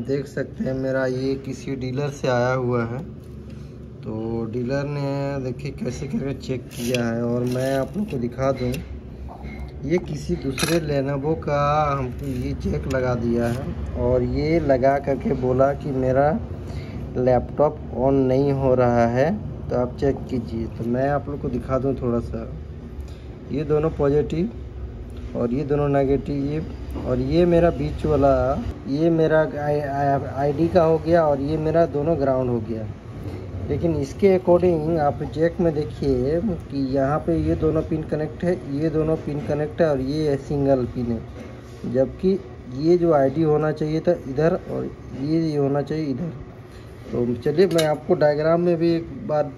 देख सकते हैं मेरा ये किसी डीलर से आया हुआ है। तो डीलर ने देखिए कैसे करके चेक किया है और मैं आप लोग को दिखा दूं। ये किसी दूसरे लेनोवो का हमको ये चेक लगा दिया है और ये लगा करके बोला कि मेरा लैपटॉप ऑन नहीं हो रहा है, तो आप चेक कीजिए। तो मैं आप लोग को दिखा दूं थोड़ा सा। ये दोनों पॉजिटिव और ये दोनों नेगेटिव और ये मेरा बीच वाला ये मेरा आईडी का हो गया और ये मेरा दोनों ग्राउंड हो गया। लेकिन इसके अकॉर्डिंग आप चेक में देखिए कि यहाँ पे ये दोनों पिन कनेक्ट है, ये दोनों पिन कनेक्ट है और ये सिंगल पिन है, जबकि ये जो आईडी होना चाहिए था इधर और ये होना चाहिए इधर। तो चलिए मैं आपको डायग्राम में भी एक बार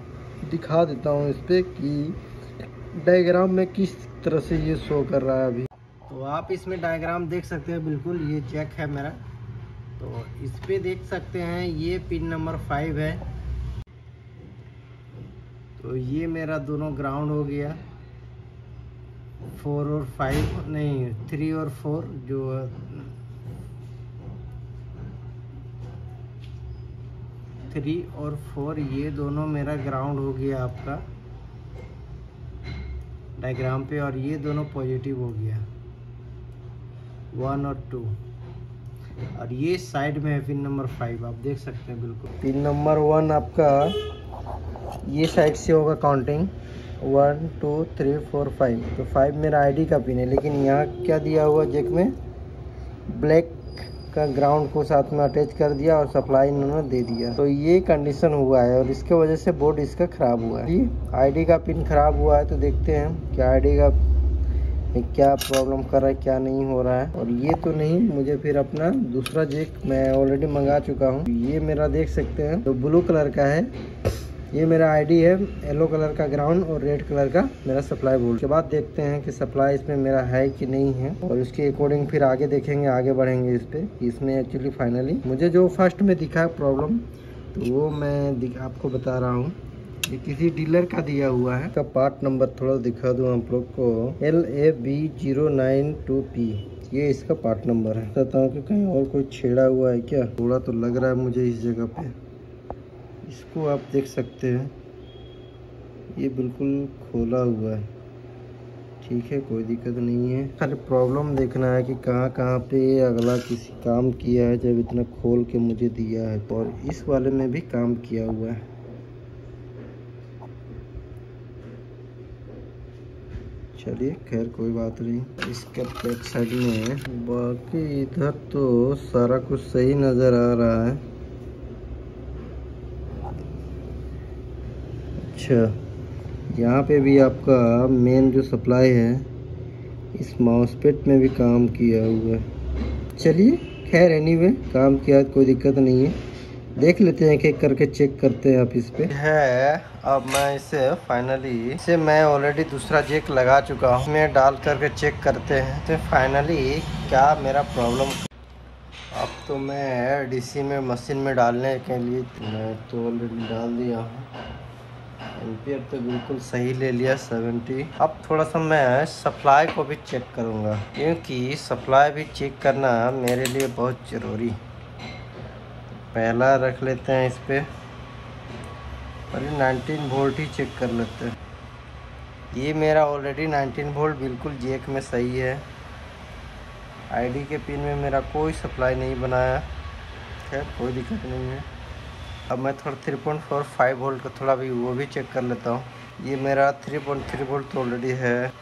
दिखा देता हूँ इस पर कि डायग्राम में किस तरह से ये शो कर रहा है अभी। तो आप इसमें डायग्राम देख सकते हैं, बिल्कुल ये चेक है मेरा। तो इस पे देख सकते हैं ये पिन नंबर 5 है, तो ये मेरा दोनों ग्राउंड हो गया। 4 और 5 नहीं 3 और 4 जो 3 और 4 ये दोनों मेरा ग्राउंड हो गया आपका डायग्राम पे, और ये दोनों पॉजिटिव हो गया 1 और 2। और ये साइड में है पिन नंबर 5, आप देख सकते हैं बिल्कुल। पिन नंबर 1 आपका ये साइड से होगा काउंटिंग 1 2 3 4 5। तो 5 मेरा आईडी का पिन है, लेकिन यहाँ क्या दिया हुआ जैक में ब्लैक का ग्राउंड को साथ में अटैच कर दिया और सप्लाई इन्होंने दे दिया। तो ये कंडीशन हुआ है और इसके वजह से बोर्ड इसका ख़राब हुआ है। आईडी का पिन ख़राब हुआ है, तो देखते हैं कि आईडी का क्या प्रॉब्लम कर रहा है, क्या नहीं हो रहा है। और ये तो नहीं, मुझे फिर अपना दूसरा जैक मैं ऑलरेडी मंगा चुका हूँ। ये मेरा देख सकते हैं तो ब्लू कलर का है, ये मेरा आईडी है, येलो कलर का ग्राउंड और रेड कलर का मेरा सप्लाई बोर्ड। के बाद देखते हैं कि सप्लाई इसमें मेरा है कि नहीं है, और उसके अकॉर्डिंग फिर आगे देखेंगे, आगे बढ़ेंगे इस पे। इसमें एक्चुअली फाइनली मुझे जो फर्स्ट में दिखा प्रॉब्लम, तो वो मैं आपको बता रहा हूँ। ये किसी डीलर का दिया हुआ है। का पार्ट नंबर थोड़ा दिखा दूँ आप लोग को, LAB092P, ये इसका पार्ट नंबर है। बताता हूँ कि कहीं और कोई छेड़ा हुआ है क्या, थोड़ा तो लग रहा है मुझे इस जगह पे। इसको आप देख सकते हैं, ये बिल्कुल खोला हुआ है, ठीक है, कोई दिक्कत नहीं है। खाली प्रॉब्लम देखना है कि कहाँ कहाँ पे अगला किसी काम किया है जब इतना खोल के मुझे दिया है। और इस वाले में भी काम किया हुआ है। चलिए खैर कोई बात नहीं। इसके बैक साइड में बाकी इधर तो सारा कुछ सही नज़र आ रहा है। अच्छा, यहाँ पे भी आपका मेन जो सप्लाई है इस माउसपैड में भी काम किया हुआ है। चलिए खैर एनीवे काम किया है, कोई दिक्कत नहीं है। देख लेते हैं, एक एक करके चेक करते हैं। आप इस पे है, अब मैं इसे फाइनली मैं ऑलरेडी दूसरा जैक लगा चुका हूँ, मैं डाल करके चेक करते हैं तो फाइनली क्या मेरा प्रॉब्लम। अब तो मैं डीसी में मशीन में डालने के लिए मैं तो ऑलरेडी डाल दिया हूँ। एम्पियर तो बिल्कुल सही ले लिया 70। अब थोड़ा सा मैं सप्लाई को भी चेक करूँगा, क्योंकि सप्लाई भी चेक करना मेरे लिए बहुत ज़रूरी। पहला रख लेते हैं इस पे, और 19 वोल्ट ही चेक कर लेते हैं। ये मेरा ऑलरेडी 19 वोल्ट बिल्कुल जैक में सही है। आईडी के पिन में मेरा कोई सप्लाई नहीं बनाया, खैर कोई दिक्कत नहीं है। अब मैं थोड़ा 3.45 वोल्ट का थोड़ा भी वो भी चेक कर लेता हूँ। ये मेरा 3.3 वोल्ट तो ऑलरेडी है,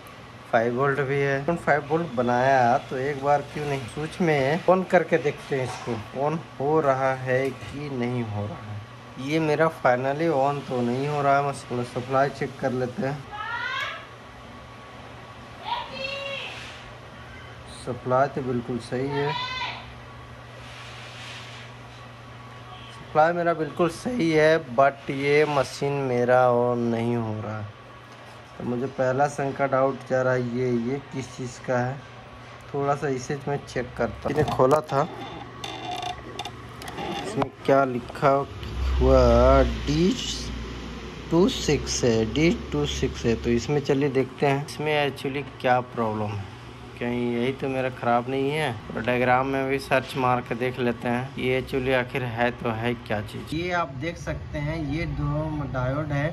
5 वोल्ट भी है। 5 वोल्ट बनाया तो एक बार क्यों नहीं स्विच में ऑन करके देखते हैं इसको, ऑन हो रहा है कि नहीं हो रहा है। ये मेरा फाइनली ऑन तो नहीं हो रहा है। मैं सप्लाई चेक कर लेते हैं। सप्लाई तो बिल्कुल सही है, सप्लाई मेरा बिल्कुल सही है, बट ये मशीन मेरा ऑन नहीं हो रहा है। तो मुझे पहला शंका डाउट जा रहा है ये किस चीज़ का है। थोड़ा सा इसे मैं चेक करता हूँ। मैंने खोला था, इसमें क्या लिखा हुआ D26 है, D26 है। तो इसमें चलिए देखते हैं इसमें एक्चुअली क्या प्रॉब्लम है, कहीं यही तो मेरा ख़राब नहीं है। तो डायग्राम में भी सर्च मार के देख लेते हैं ये एक्चुअली आखिर है तो है क्या चीज़। ये आप देख सकते हैं ये दो डायोड है।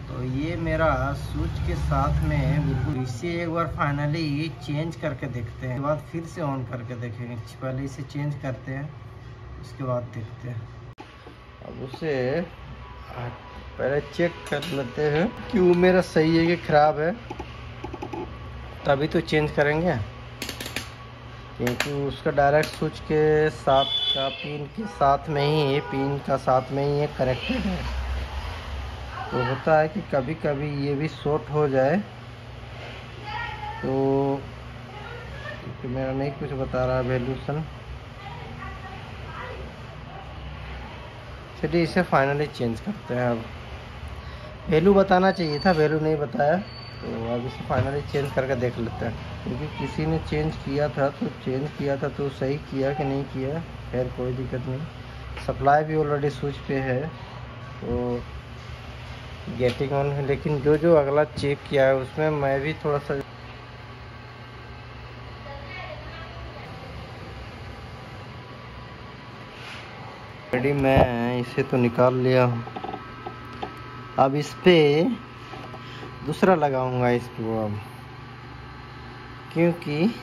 तो ये मेरा स्विच के साथ में बिल्कुल। इसे एक बार फाइनली चेंज करके देखते हैं, उसके बाद फिर से ऑन करके देखेंगे। पहले इसे चेंज करते हैं, उसके बाद देखते हैं। अब उसे पहले चेक कर लेते हैं कि वो मेरा सही है कि ख़राब है, तभी तो चेंज करेंगे। क्योंकि उसका डायरेक्ट स्विच के साथ का पिन के साथ में ही, पिन का साथ में ही ये कनेक्टेड है। तो होता है कि कभी कभी ये भी शॉर्ट हो जाए। तो मेरा नहीं कुछ बता रहा वैल्यूशन। चलिए इसे फाइनली चेंज करते हैं। अब वैल्यू बताना चाहिए था, वैल्यू नहीं बताया, तो अब इसे फाइनली चेंज करके देख लेते हैं। क्योंकि किसी ने चेंज किया था तो सही किया कि नहीं किया, खैर कोई दिक्कत नहीं। सप्लाई भी ऑलरेडी स्विच पे है तो गेटिंग ऑन है। लेकिन जो अगला चेक किया है उसमें मैं भी थोड़ा सा रेडी, मैं इसे तो निकाल लिया हूँ। अब इस पे दूसरा लगाऊंगा इसको अब, क्योंकि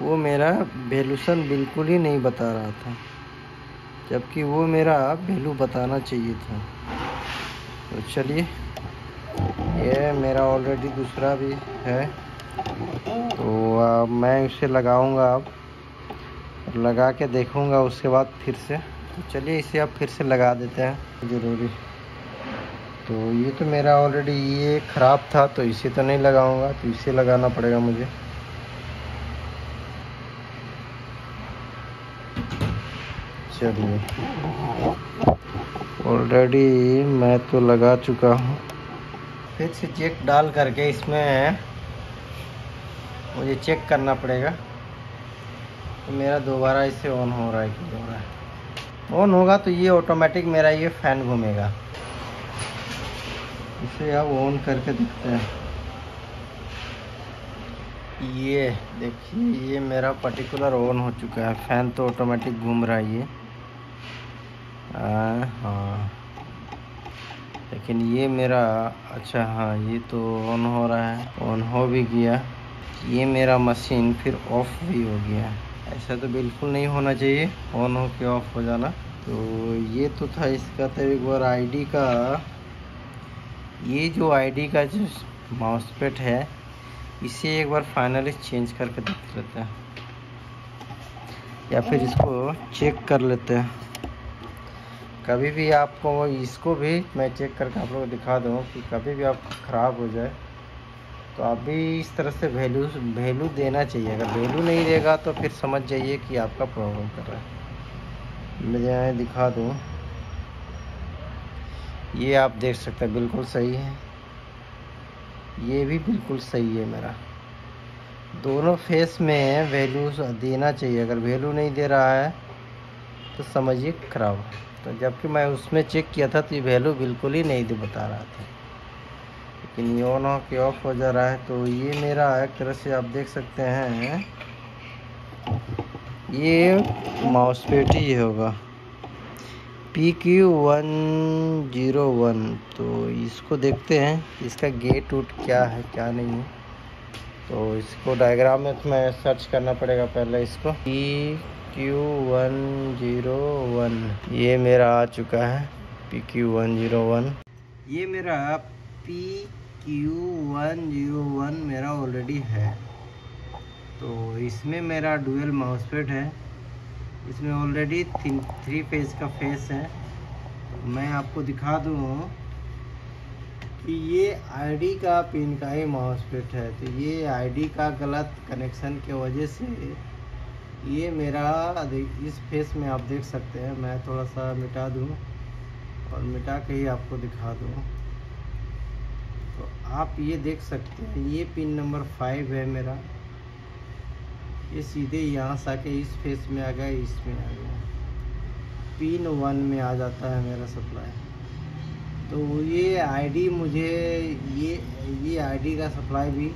वो मेरा वैल्यूशन बिल्कुल ही नहीं बता रहा था, जबकि वो मेरा वैल्यू बताना चाहिए था। तो चलिए ये मेरा ऑलरेडी दूसरा भी है, तो अब मैं इसे लगाऊंगा। अब लगा के देखूंगा उसके बाद फिर से। तो चलिए इसे अब फिर से लगा देते हैं ज़रूरी। तो ये तो मेरा ऑलरेडी ये ख़राब था, तो इसे तो नहीं लगाऊंगा, तो इसे लगाना पड़ेगा मुझे। चलिए ऑलरेडी मैं तो लगा चुका हूँ। फिर से चेक डाल करके इसमें मुझे चेक करना पड़ेगा तो मेरा दोबारा इसे ऑन हो रहा है कि हो रहा है। ऑन होगा तो ये ऑटोमेटिक मेरा ये फ़ैन घूमेगा। इसे अब ऑन करके देखते हैं। ये देखिए ये मेरा पर्टिकुलर ऑन हो चुका है, फ़ैन तो ऑटोमेटिक घूम रहा है ये। हाँ लेकिन ये मेरा, अच्छा हाँ ये तो ऑन हो रहा है, ऑन हो भी गया। ये मेरा मशीन फिर ऑफ भी हो गया। ऐसा तो बिल्कुल नहीं होना चाहिए ऑन हो के ऑफ हो जाना। तो ये तो था इसका। तो एक बार आईडी का, ये जो आईडी का जो माउसपैड है इसे एक बार फाइनली चेंज करके देख लेते हैं, या फिर इसको चेक कर लेते हैं। कभी भी आपको इसको भी मैं चेक करके आप लोगों को दिखा दूँ कि कभी भी आपको ख़राब हो जाए तो आप भी इस तरह से वैल्यू देना चाहिए। अगर वैल्यू नहीं देगा तो फिर समझ जाइए कि आपका प्रॉब्लम कर रहा है। मैं यहाँ दिखा दूँ, ये आप देख सकते हैं बिल्कुल सही है, ये भी बिल्कुल सही है। मेरा दोनों फेस में वैल्यू देना चाहिए। अगर वैल्यू नहीं दे रहा है तो समझिए ख़राब है। तो जबकि मैं उसमें चेक किया था तो ये वैल्यू बिल्कुल ही नहीं बता रहा था, लेकिन ये ऑन हो के ऑफ हो जा रहा है। तो ये मेरा एक तरह से आप देख सकते हैं ये माउसपैड ही होगा PQ101। तो इसको देखते हैं इसका गेट उट क्या है क्या नहीं है। तो इसको डायग्राम में मैं सर्च करना पड़ेगा पहले। इसको PQ101 ये मेरा आ चुका है PQ101। ये मेरा PQ101 मेरा ऑलरेडी है। तो इसमें मेरा डुअल माउसपैड है, इसमें ऑलरेडी 3 फेज का फेस है। मैं आपको दिखा दूँ कि ये आईडी का पिन का ही माउसपैड है। तो ये आईडी का गलत कनेक्शन की वजह से ये मेरा इस फेस में आप देख सकते हैं। मैं थोड़ा सा मिटा दूँ और मिटा के ही आपको दिखा दूँ। तो आप ये देख सकते हैं ये पिन नंबर 5 है मेरा। ये सीधे यहाँ से आके इस फेस में आ गया, इसमें आ गया, पिन 1 में आ जाता है मेरा सप्लाई। तो ये आईडी मुझे ये आईडी का सप्लाई भी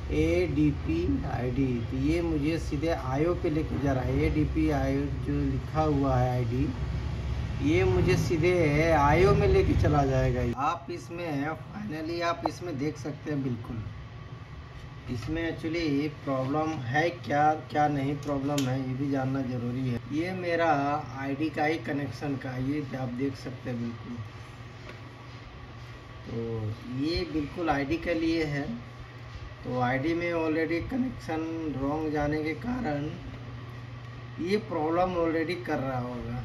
ADP-ID। तो ये मुझे सीधे आयो पे लेके जा रहा है। ADP-IO जो लिखा हुआ है ID, ये मुझे सीधे आयो में लेके चला जाएगा। आप इसमें फाइनली आप इसमें देख सकते हैं, बिल्कुल इसमें एक्चुअली प्रॉब्लम है क्या क्या नहीं प्रॉब्लम है, ये भी जानना ज़रूरी है। ये मेरा आईडी का ही कनेक्शन का, ये आप देख सकते हैं बिल्कुल। तो ये बिल्कुल आईडी के लिए है। तो आईडी में ऑलरेडी कनेक्शन रॉन्ग जाने के कारण ये प्रॉब्लम ऑलरेडी कर रहा होगा।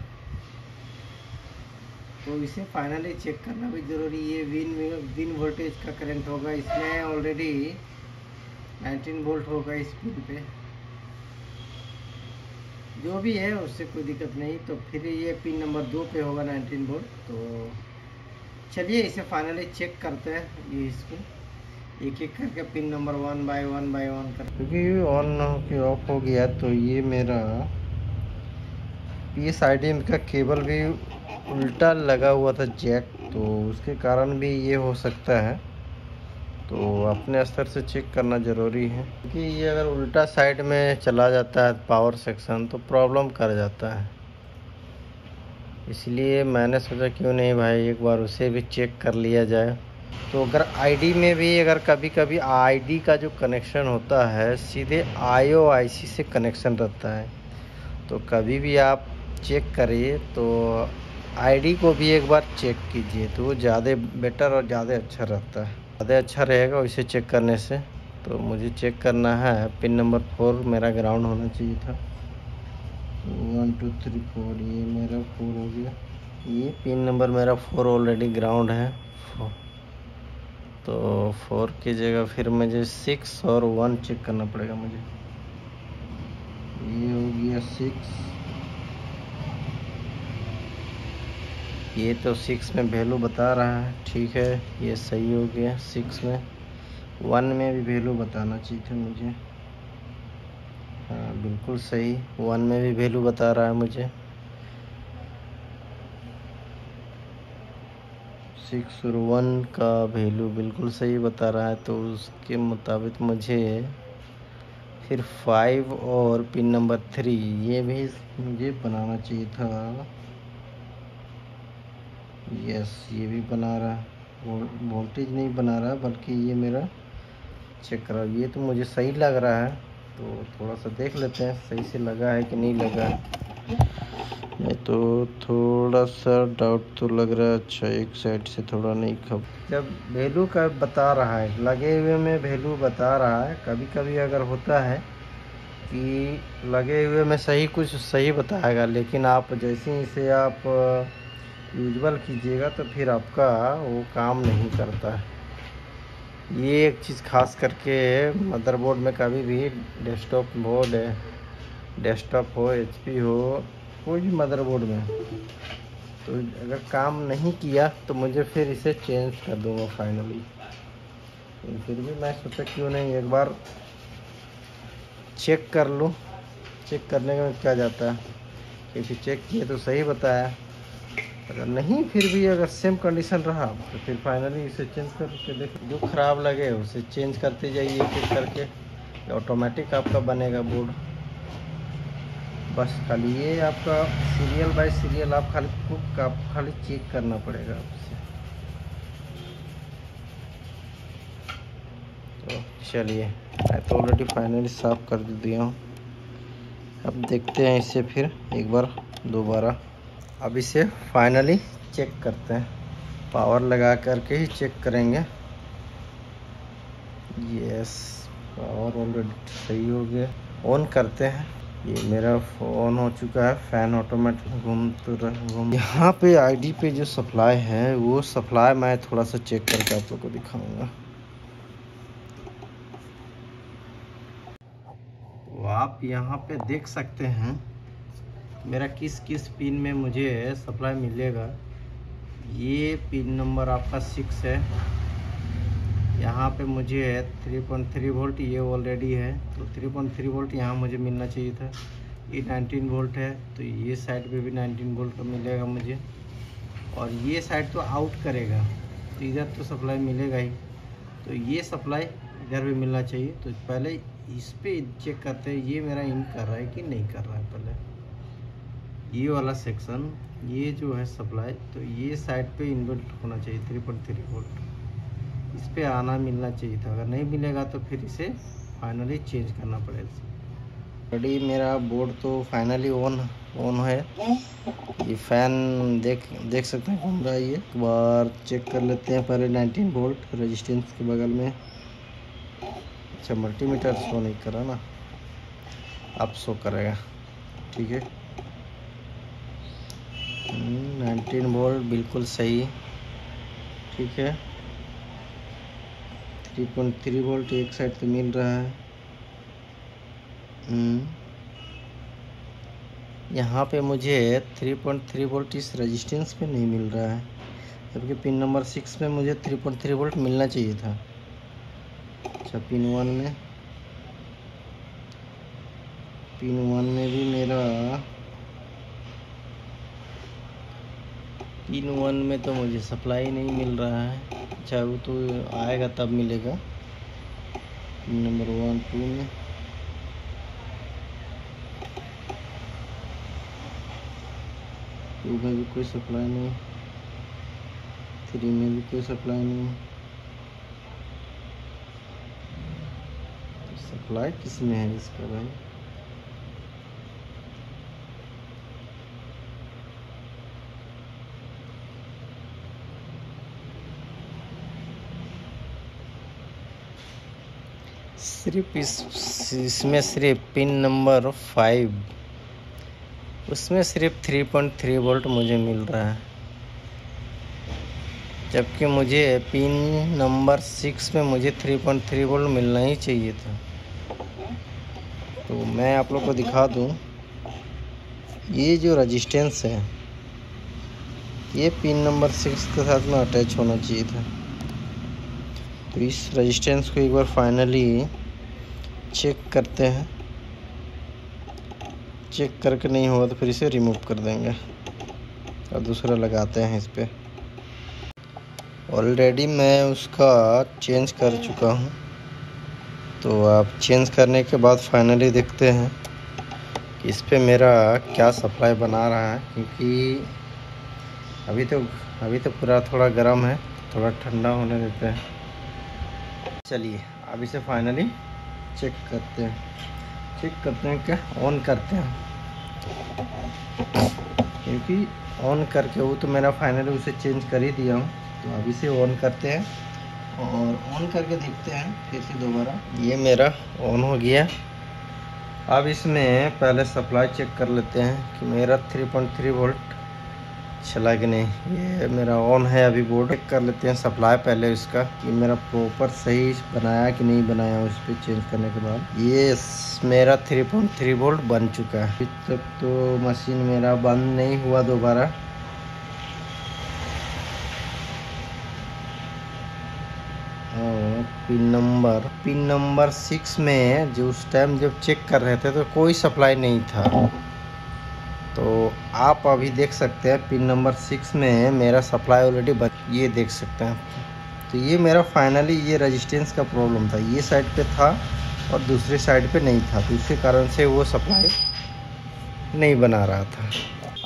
तो इसे फाइनली चेक करना भी ज़रूरी है। विन वोल्टेज का करंट होगा, इसमें ऑलरेडी 19 वोल्ट होगा इस पिन पे। जो भी है उससे कोई दिक्कत नहीं। तो फिर ये पिन नंबर 2 पे होगा 19 वोल्ट। तो चलिए इसे फाइनली चेक करते हैं। ये इसको एक एक करके पिन नंबर 1 बाय 1 कर, क्योंकि ऑन की ऑफ हो गया। तो ये मेरा PSID का केबल भी उल्टा लगा हुआ था जैक, तो उसके कारण भी ये हो सकता है। तो अपने स्तर से चेक करना ज़रूरी है, क्योंकि ये अगर उल्टा साइड में चला जाता है पावर सेक्शन तो प्रॉब्लम कर जाता है। इसलिए मैंने सोचा क्यों नहीं भाई एक बार उसे भी चेक कर लिया जाए। तो अगर आईडी में भी अगर कभी कभी आईडी का जो कनेक्शन होता है सीधे IO/IC से कनेक्शन रहता है, तो कभी भी आप चेक करिए तो आईडी को भी एक बार चेक कीजिए, तो वो ज़्यादा बेटर और ज़्यादा अच्छा रहता है, ज़्यादा अच्छा रहेगा उसे चेक करने से। तो मुझे चेक करना है पिन नंबर 4 मेरा ग्राउंड होना चाहिए था। 1 2 3 4 ये मेरा 4 हो गया। ये पिन नंबर मेरा 4 ऑलरेडी ग्राउंड है। तो 4 की जगह फिर मुझे 6 और 1 चेक करना पड़ेगा मुझे। ये हो गया 6, ये तो 6 में वैल्यू बता रहा है, ठीक है ये सही हो गया। 6 में 1 में भी वैल्यू बताना चाहिए था मुझे। हाँ बिल्कुल सही, 1 में भी वैल्यू बता रहा है मुझे। 6 और 1 का वैल्यू बिल्कुल सही बता रहा है। तो उसके मुताबिक मुझे फिर 5 और पिन नंबर 3 ये भी मुझे बनाना चाहिए था। यस ये भी बना रहा है, वोल्टेज नहीं बना रहा बल्कि ये मेरा चेक कर रहा है। ये तो मुझे सही लग रहा है, तो थोड़ा सा देख लेते हैं सही से लगा है कि नहीं लगा है। नहीं तो थोड़ा सा डाउट तो लग रहा है। अच्छा एक साइड से थोड़ा नहीं खब, जब वैल्यू का बता रहा है लगे हुए में वैल्यू बता रहा है। कभी कभी अगर होता है कि लगे हुए में सही कुछ सही बताएगा, लेकिन आप जैसे ही इसे आप यूजुअल कीजिएगा तो फिर आपका वो काम नहीं करता है। ये एक चीज़ खास करके मदरबोर्ड में कभी भी डेस्कटॉप बोर्ड है, डेस्कटॉप हो HP हो कोई भी मदरबोर्ड में, तो अगर काम नहीं किया तो मुझे फिर इसे चेंज कर दूंगा फाइनली। तो फिर भी मैं सोचा क्यों नहीं एक बार चेक कर लूँ। चेक करने में क्या जाता है, क्योंकि चेक किए तो सही बताया। अगर नहीं फिर भी अगर सेम कंडीशन रहा तो फिर फाइनली इसे चेंज करके देख, जो ख़राब लगे उसे चेंज करते जाइए चेक करके, ऑटोमेटिक आपका बनेगा बोर्ड। बस खाली ये आपका सीरियल बाय सीरियल आप खाली चेक करना पड़ेगा आपसे। तो चलिए मैं तो ऑलरेडी फाइनली साफ़ कर दिया हूँ। अब देखते हैं इसे फिर एक बार दोबारा। अब इसे फाइनली चेक करते हैं, पावर लगा करके ही चेक करेंगे। यस पावर ऑलरेडी सही हो गया। ऑन करते हैं, ये मेरा ऑन हो चुका है। फैन ऑटोमेटिक घूम। यहाँ पे आईडी पे जो सप्लाई है वो सप्लाई मैं थोड़ा सा चेक करके आप लोग को दिखाऊंगा। तो आप यहाँ पे देख सकते हैं मेरा किस किस पिन में मुझे सप्लाई मिलेगा। ये पिन नंबर आपका 6 है, यहाँ पे मुझे 3.3 वोल्ट ये ऑलरेडी है, तो 3.3 वोल्ट यहाँ मुझे मिलना चाहिए था। ये 19 वोल्ट है, तो ये साइड पे भी 19 वोल्ट का मिलेगा मुझे, और ये साइड तो आउट करेगा तो इधर तो सप्लाई मिलेगा ही। तो ये सप्लाई इधर भी मिलना चाहिए। तो पहले इस पे चेक करते हैं ये मेरा इन कर रहा है कि नहीं कर रहा है। पहले ये वाला सेक्शन, ये जो है सप्लाई, तो ये साइड पे इन्वर्ट होना चाहिए 3.3 वोल्ट, इस पे आना मिलना चाहिए था। अगर नहीं मिलेगा तो फिर इसे फाइनली चेंज करना पड़ेगा। ऑलरेडी मेरा बोर्ड तो फाइनली ऑन है। ये फैन देख सकते हैं घूम रहा है। ये एक बार चेक कर लेते हैं पहले 19 वोल्ट रेजिस्टेंस के बगल में। अच्छा, मल्टीमीटर शो नहीं करा ना, अब शो करेगा, ठीक है। 19 वोल्ट बिल्कुल सही, ठीक है। 3.3 वोल्ट एक साइड पे मिल रहा है। यहाँ पे मुझे 3.3 वोल्ट इस रेजिस्टेंस पे नहीं मिल रहा है, जबकि पिन नंबर 6 में मुझे 3.3 वोल्ट मिलना चाहिए था। अच्छा, पिन 1 में भी मेरा पिन 1 में तो मुझे सप्लाई नहीं मिल रहा है। अच्छा, वो तो आएगा तब मिलेगा। पिन नंबर 1, 2 में भी कोई सप्लाई नहीं, 3 में भी कोई सप्लाई नहीं। तो सप्लाई किस में है इसका भाई? सिर्फ इसमें सिर्फ पिन नंबर 5, उसमें सिर्फ 3.3 वोल्ट मुझे मिल रहा है, जबकि मुझे पिन नंबर 6 में मुझे 3.3 वोल्ट मिलना ही चाहिए था। तो मैं आप लोग को दिखा दूं, ये जो रेजिस्टेंस है ये पिन नंबर 6 के साथ में अटैच होना चाहिए था। तो इस रेजिस्टेंस को एक बार फाइनली चेक करते हैं। चेक करके नहीं हुआ तो फिर इसे रिमूव कर देंगे और दूसरा लगाते हैं इस पे। ऑलरेडी मैं उसका चेंज कर चुका हूँ, तो आप चेंज करने के बाद फाइनली देखते हैं कि इस पे मेरा क्या सप्लाई बना रहा है, क्योंकि अभी तो पूरा थोड़ा गर्म है, थोड़ा ठंडा होने देते हैं। चलिए अब इसे फाइनली चेक करते हैं क्या ऑन करते हैं, क्योंकि ऑन करके वो तो मेरा फाइनली उसे चेंज कर ही दिया हूँ। तो अब इसे ऑन करते हैं और ऑन करके देखते हैं फिर से दोबारा। ये मेरा ऑन हो गया। अब इसमें पहले सप्लाई चेक कर लेते हैं कि मेरा 3.3 वोल्ट चला कि नहीं। ये मेरा ऑन है अभी बोर्ड। चेक कर लेते हैं सप्लाई पहले इसका कि मेरा प्रॉपर सही बनाया कि नहीं बनाया। उस पर चेंज करने के बाद ये मेरा 3.3 वोल्ट बन चुका है। अभी तक तो मशीन मेरा बंद नहीं हुआ दोबारा। और पिन नंबर 6 में जो उस टाइम जब चेक कर रहे थे तो कोई सप्लाई नहीं था। तो आप अभी देख सकते हैं पिन नंबर 6 में मेरा सप्लाई ऑलरेडी ये देख सकते हैं। तो ये मेरा फाइनली ये रेजिस्टेंस का प्रॉब्लम था, ये साइड पे था और दूसरे साइड पे नहीं था, तो इसके कारण से वो सप्लाई नहीं बना रहा था।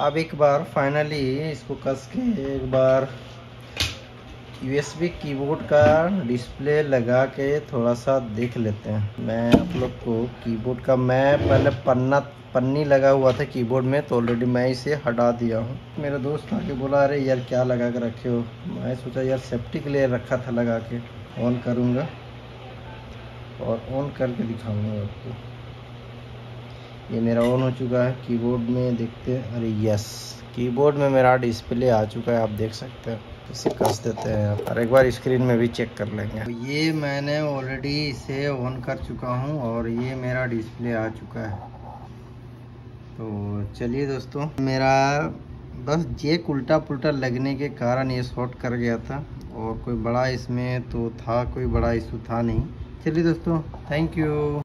अब एक बार फाइनली इसको कस के एक बार USB कीबोर्ड का डिस्प्ले लगा के थोड़ा सा देख लेते हैं। मैं आप लोग को कीबोर्ड का, मैं पहले पन्नी लगा हुआ था कीबोर्ड में, तो ऑलरेडी मैं इसे हटा दिया हूँ। मेरा दोस्त आके बोला अरे यार क्या लगा के रखे हो। मैं सोचा यार सेफ्टी के लिए रखा था लगा के। ऑन करूँगा और ऑन करके दिखाऊँगा आपको। ये मेरा ऑन हो चुका है। कीबोर्ड में देखते हैं, अरे यस कीबोर्ड में मेरा डिस्प्ले आ चुका है, आप देख सकते हैं। इसे कस देते हैं आप, और एक बार स्क्रीन में भी चेक कर लेंगे। तो ये मैंने ऑलरेडी इसे ऑन कर चुका हूँ और ये मेरा डिस्प्ले आ चुका है। तो चलिए दोस्तों, मेरा बस जेक उल्टा पुल्टा लगने के कारण ये शॉर्ट कर गया था, और कोई बड़ा इसमें तो था, कोई बड़ा इशू था नहीं। चलिए दोस्तों, थैंक यू।